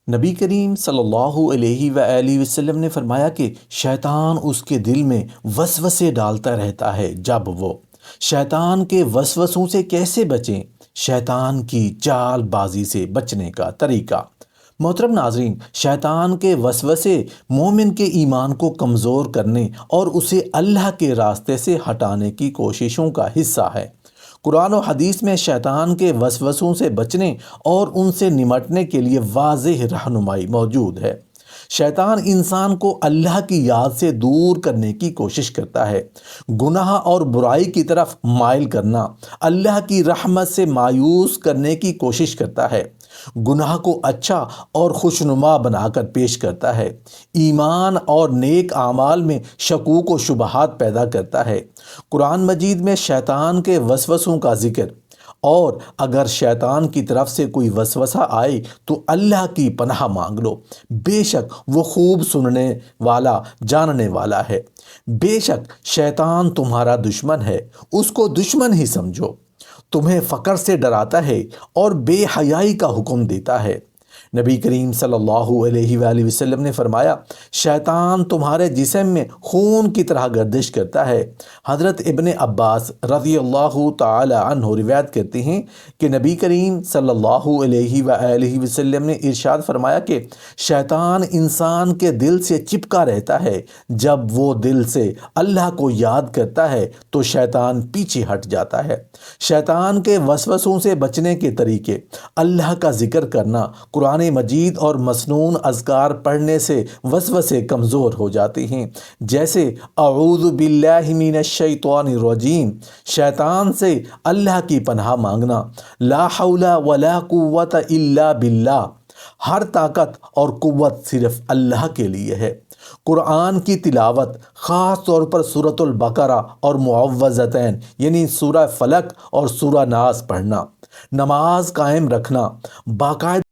نبی کریم صلی اللہ علیہ وآلہ وسلم نے فرمایا کہ شیطان اس کے دل میں وسوسے ڈالتا رہتا ہے جب وہ شیطان کے وسوسوں سے کیسے بچیں؟ شیطان کی چال بازی سے بچنے کا طریقہ۔ محترم ناظرین، شیطان کے وسوسے مومن کے ایمان کو کمزور کرنے اور اسے اللہ کے راستے سے ہٹانے کی کوششوں کا حصہ ہے۔ قرآن و حدیث میں شیطان کے وسوسوں سے بچنے اور ان سے نمٹنے کے لیے واضح رہنمائی موجود ہے۔ شیطان انسان کو اللہ کی یاد سے دور کرنے کی کوشش کرتا ہے۔ گناہ اور برائی کی طرف مائل کرنا، اللہ کی رحمت سے مایوس کرنے کی کوشش کرتا ہے۔ گناہ کو اچھا اور خوشنما بنا کر پیش کرتا ہے۔ ایمان اور نیک اعمال میں شکوک و شبہات پیدا کرتا ہے۔ قرآن مجید میں شیطان کے وسوسوں کا ذکر، اور اگر شیطان کی طرف سے کوئی وسوسہ آئے تو اللہ کی پناہ مانگ لو، بے شک وہ خوب سننے والا جاننے والا ہے۔ بے شک شیطان تمہارا دشمن ہے، اس کو دشمن ہی سمجھو۔ تمہیں فقر سے ڈراتا ہے اور بے حیائی کا حکم دیتا ہے۔ نبی کریم صلی اللہ علیہ وآلہ وسلم نے فرمایا، شیطان تمہارے جسم میں خون کی طرح گردش کرتا ہے۔ حضرت ابن عباس رضی اللہ تعالی عنہ روایت کرتے ہیں کہ نبی کریم صلی اللہ علیہ وآلہ وسلم نے ارشاد فرمایا کہ شیطان انسان کے دل سے چپکا رہتا ہے، جب وہ دل سے اللہ کو یاد کرتا ہے تو شیطان پیچھے ہٹ جاتا ہے۔ شیطان کے وسوسوں سے بچنے کے طریقے: اللہ کا ذکر کرنا، قرآن مجید اور مسنون اذکار پڑھنے سے وسوسے کمزور ہو جاتے ہیں، جیسے اعوذ باللہ من الشیطان الرجیم، شیطان سے اللہ کی پناہ مانگنا، لا حول ولا قوت الا باللہ، ہر طاقت اور قوت صرف اللہ کے لیے ہے۔ قرآن کی تلاوت، خاص طور پر سورۃ البقرہ اور معوذتین یعنی سورہ فلق اور سورہ ناس پڑھنا، نماز قائم رکھنا، باقاعدہ